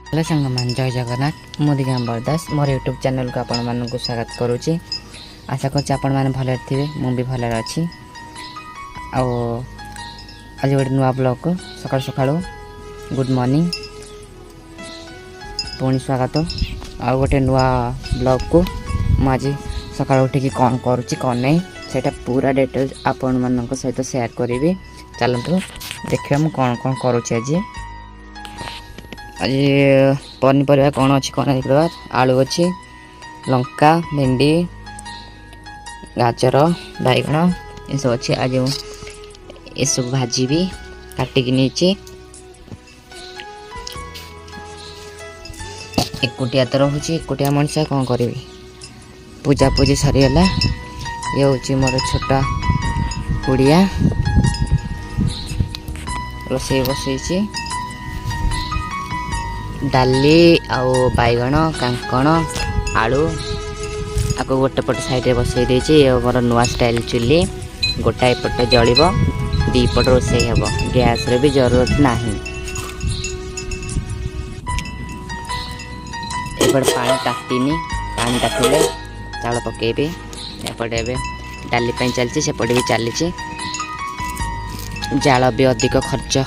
Hello सांग मान जय जगन्नाथ मु दिगंबर दास मोर यूट्यूब चैनल को आपण मानक स्वागत करुच्ची। आशा कर आपण मैंने भल थे मुझे भल अच्छी। आज गोटे नुआ ब्लॉग को सकाल सकाल गुड मॉर्निंग पुणी स्वागत। आ गोटे नुआ ब्लॉग को मुझे सकाल उठिकी कौन करुच्ची कौन नहीं सेटा पूरा डिटेल्स आपण मान सहित शेयर करी। चलतु देखिए मुझे कौन कौन करुच्ची। आज पनीपरिया कौन अच्छी कौन देखा आलू अच्छी लंका भेंडी गाजर बैगण ये सब अच्छे। आज ये सब भाजी भी काटिकी नहीं एकुटिया तो रोचे एकुटिया मनीषा कौन करी पूजा पूजी सरीगला। ये हूँ मोर छोटा कुड़िया रोसे बसई डाली आउ बैगण कांकण आलू आपको गोटे पट साइड बसई देछि। मोर नुआ स्टाइल चुली गोटाए पट जलिब दी पट रोसे हेब गैस रे भी जरूरत नहीं। एपट पानी तातीनी पानी तातिले चाउल पकेबे एपटे एबे डाली पई चलछि सेपटे भी चलछि। जाल भी अधिक खर्च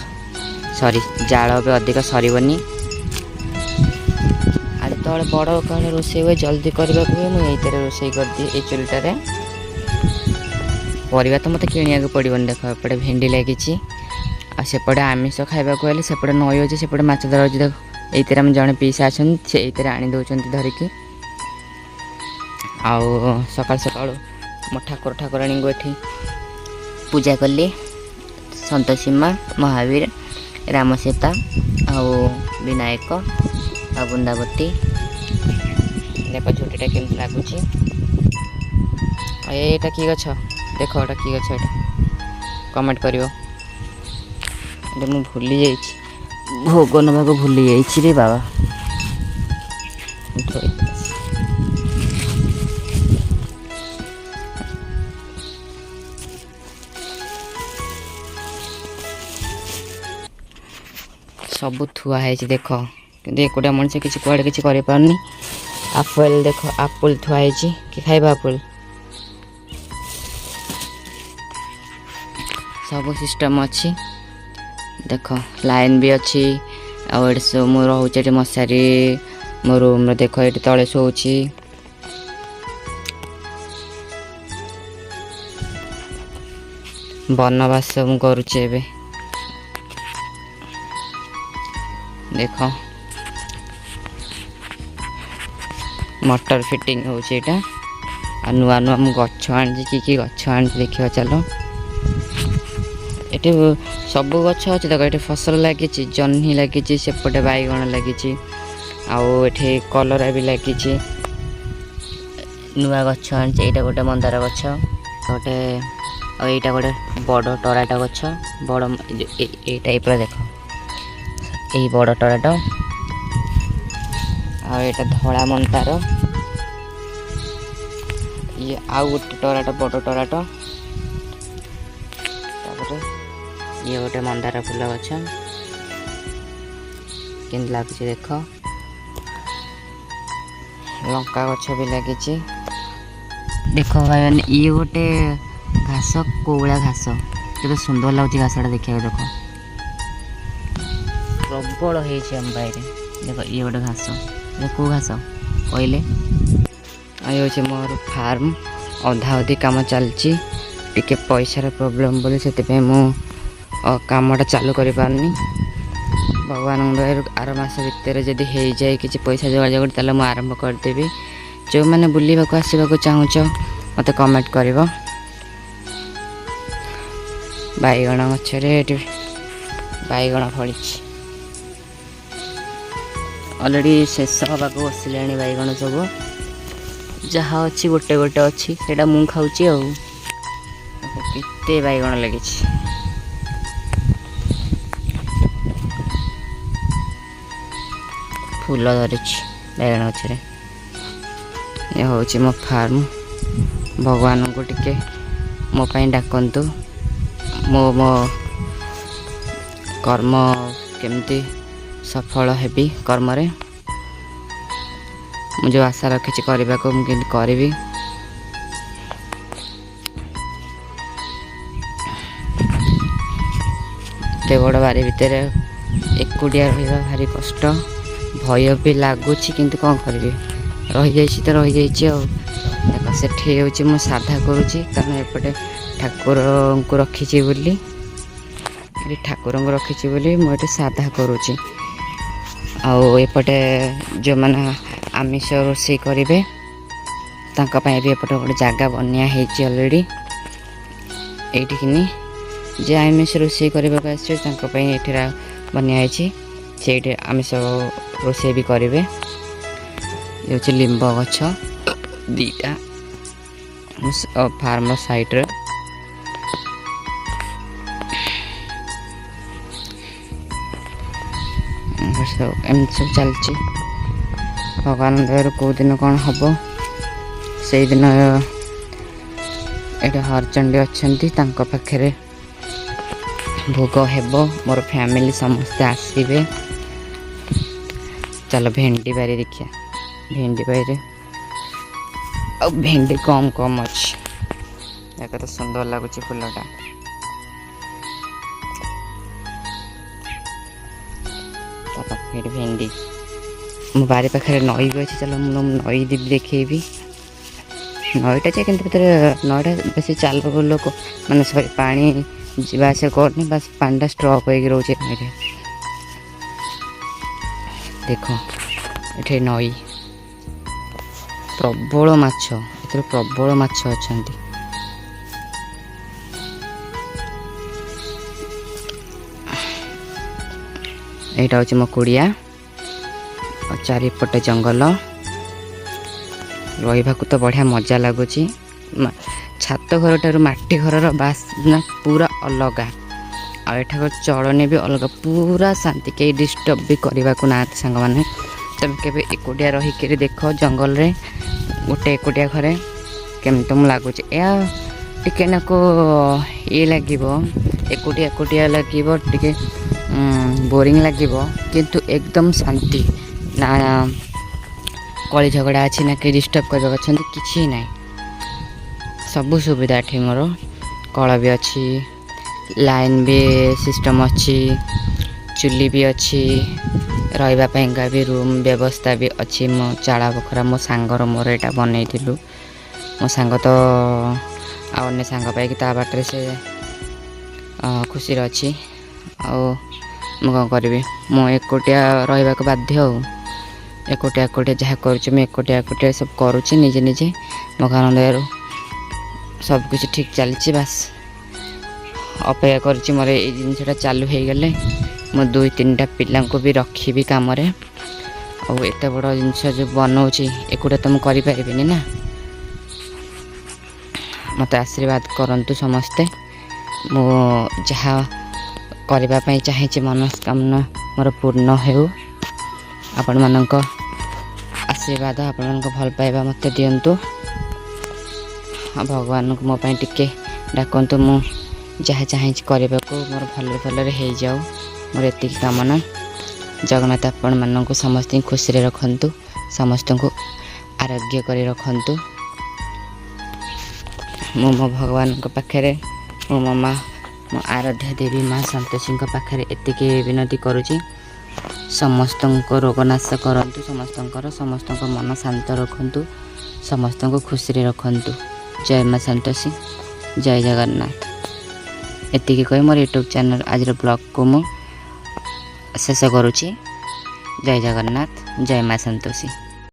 जाल भी अधिक सरबनी। तले बड़ कौन रोसे हुए जल्दी करने को मुझे रोसे कर दिए ये चुलटार परिवा तो मत कि पड़ोन। देख एपटे भेंडी लगी सेपटे आमिष खावा हेल्ले सेपटे नई अच्छे सेपटे माछ धर अच्छे। देख ये जड़े पीसा अच्छे आनी दौरान धरिकी आउ सकाल सकाल मो ठाकुराणी को ये पूजा कली संतोषी माँ महावीर राम सीता आउ विनायक आ बृंदावती देख झुटीटा केमती लगुच। यहाँ कि गछ देख एटा कि गछ एटा कमेंट कर भूली जाइए भोग नवा भूली जाइए रे बाबा। सब थुआ है देख कि एकुटिया मनीष किसी कुआड़े किसी कर पारनी। आपेल देख आपुल थुआई कि खाइबा आपुल सब सिस्टम अच्छी। देख लाइन भी अच्छी आउ सब मो रोचे मशारी मो रूम देख ये तले शोची। बनवास मु करुचे एबे देख मोटर फिटिंग होटा आ नुआ नुआ मु गछ आनी कि गछ आनी देखा। चलो ये सब गछ अच्छे देख ये फसल लगी जह्नी लगी सेपटे बैगण लगी आउ ये कलरा भी लगी नुआ गछ आनी। यहाँ गोटे मंदार गछ गोटे यहाँ गोटे बड़ टराटा गछ बड़ ये टाइप देख यही बड़ टराटा आटा धड़ा मंदार ये आउ गोटे टराटा बड़ टराटा ये गोटे मंदार फूल गछ के लगुच देख लंका गछ भी लगी देख भाई। ये गोटे घास कोवला घास केते सुंदर लगुच घासटा देखा देख प्रबल होम बाहर देख ये गोटे घास कौ घास कहले ये मोर फार्म अधा अधी कम चलती टे पैसार प्रोब्लेम बोली से मु कामटा चालू कर पारनी। भगवान आर मास भितर जदि हो जाए कि पैसा जोगाड़ तेल मुझे आरंभ करदेवी। जो मैंने बुलवा आसवाक चाहूच मत कमेंट कर। बैगण गचरे बैगण फड़ी अलरेडी शेष हाँक बसला बैगण सब जहाँ अच्छी गोटे गोटे अच्छी से मुझे खाऊँगी आते बैगण लगी फूल धरी बैगण गचरे। ये हूँ मो फार्म भगवान को टिके मोपाई डाकतु मो कर्म केमती सफल हेबी कर्म रे मुझे आशा रखी करने को मुझे करी एते बड़ बारी भितर एकुटिया रहा भारी कष्ट भय भी लगुच किंतु कौन करी रही जाइए तो रही जाइए देख सेठी हूँ साधा करुँची कारण एपटे ठाकुर को रखी बोली ठाकुर को रखी बोली मुझे साधा करुँची आउपटे जो मैंने आमिष रोषे करेंगे भी एपटे गोटे जगह बनया अलरेडी ये जे आमिष रोषे करने आसछे बनया से आमिष रोषे भी करेंगे ये हूँ लिंब गछ दीटा फार्म साइड रे एमती सब चलती भगवान दयार कौ दिन कौन हम से दिन ये हरचंडी अच्छा पाखे भोग हेब मोर फैमिली समस्ते आसवे चलो भेंडी बारी देखिए भेंडी बारी भेंडी कम कम अच्छी देख तो सुंदर लगुच फुलटा भेंडी मो बारी पाखे नई भी अच्छे चलो नई देवी देखेबी नईटा कि नईटा बेस चाल लोक मैंने सॉरी पानी जावास करनी बस पानी स्ट्रक हो रोचे नईटे देख ये नई प्रबल माछ ए प्रबल माछ अच्छा यहाँ हूँ मो कुड़िया चारिपटे जंगल रहा तो बढ़िया मजा लगुच छात घर ठार माटी घर बासना पूरा अलग आठाक चलनी भी अलग पूरा शांति कई डिस्टर्ब भी करने को ना सांग मैंने तुम के एकुटिया रहीकि देख जंगल रे गोटे एकुटिया घरे केम तुम लगुच टे नाक ये लगे एकुटिया एकुटिया लगे टे बोरिंग लगे किंतु एकदम शांति ना कली झगड़ा अच्छी ना कि डिस्टर्ब करवा अच्छा कि ना सबू सुविधा ये मोर कल भी अच्छी लाइन भी सिस्टम अच्छी चुली भी अच्छी रहा भी रूम व्यवस्था भी अच्छी मो चाड़ा बखरा मो सांगर मोर यहाँ बनईलु मो सांग तो अन्य सांग पाई बाटर से खुशी अच्छी मु कौन करी मु एकुटिया रहा बाध्य एकुटिया एकुटिया जहाँ करुँच एकुटिया एकुटिया सब करुँच निजे निजे भगवान दयारू सब कुछ ठीक चलती बस अपेक्षा कर मोर ये जिनटा चालू हो गले मो 2-3टा पिला भी रखी कम एत बड़ जिनस जो बनाऊँच एकुटिया तो मुझे करें ना मत आशीर्वाद करंतु समस्ते मो जहाँ करने चाहिए मनस्कामना मोर पूर्ण हो आपण मानक आशीर्वाद आपण मानक भल पाइबा मत दिंतु भगवान को मोपाई टिके डाकतु मु जहाँ चाहिए करने को मोर भल भल हो जाऊ मोर एति कामना जगन्नाथ आपण मानक समस्त खुशी रखंतु समस्त को आरोग्य कर रखंतु मो भगवान पाखे मो माँ मो आराध्या देवी माँ संतोषी पाखे एतिक विनती करुँची समस्त रोगनाश करंतु समस्त मन शांत रखंतु समस्त को खुशी रखंतु जय माँ संतोषी जय जगन्नाथ एतिक कही मोर यूट्यूब चैनल आज ब्लॉग को मु शेष करुँची जय जगन्नाथ जय माँ संतोषी।